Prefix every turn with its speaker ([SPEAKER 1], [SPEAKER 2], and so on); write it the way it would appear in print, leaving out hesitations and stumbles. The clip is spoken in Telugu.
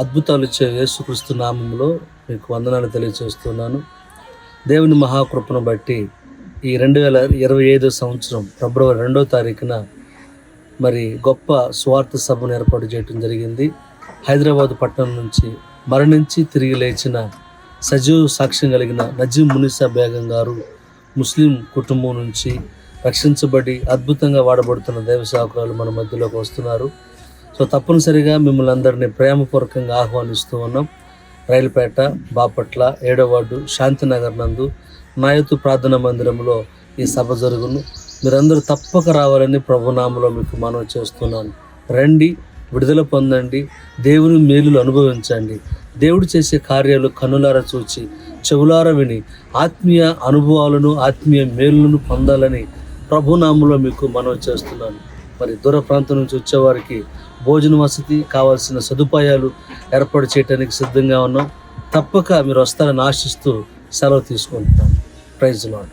[SPEAKER 1] అద్భుతాలు ఇచ్చే యేసుక్రీస్తు నామములో మీకు వందనాలు తెలియజేస్తున్నాను. దేవుని మహాకృపను బట్టి ఈ 2025 సంవత్సరం ఫిబ్రవరి 2వ తారీఖున మరి గొప్ప స్వార్థ సభను ఏర్పాటు చేయడం జరిగింది. హైదరాబాద్ పట్టణం నుంచి మరణించి తిరిగి లేచిన సజీవ సాక్ష్యం కలిగిన నజీం మునిసా బేగం గారు ముస్లిం కుటుంబం నుంచి రక్షించబడి అద్భుతంగా వాడబడుతున్న దైవ సేవకురాలు మన మధ్యలోకి వస్తున్నారు. సో తప్పనిసరిగా మిమ్మల్ని అందరినీ ప్రేమపూర్వకంగా ఆహ్వానిస్తూ ఉన్నాం. రైలుపేట, బాపట్ల, 7వ వార్డు, శాంతినగర్ నందు నాయతు ప్రార్థనా మందిరంలో ఈ సభ జరుగును. మీరందరూ తప్పక రావాలని ప్రభునామలో మీకు మనవి చేస్తున్నాను. రండి, విడుదల పొందండి, దేవుని మేలులు అనుభవించండి. దేవుడు చేసే కార్యాలు కన్నులారా చూచి చెవులారా విని ఆత్మీయ అనుభవాలను ఆత్మీయ మేలులను పొందాలని ప్రభునామలో మీకు మనవి చేస్తున్నాను. మరి దూర ప్రాంతం నుంచి వచ్చేవారికి భోజన వసతి కావాల్సిన సదుపాయాలు ఏర్పాటు చేయడానికి సిద్ధంగా ఉన్నాం. తప్పక మీరు వస్తారని ఆశిస్తూ సెలవు తీసుకుంటున్నాను. Praise lord.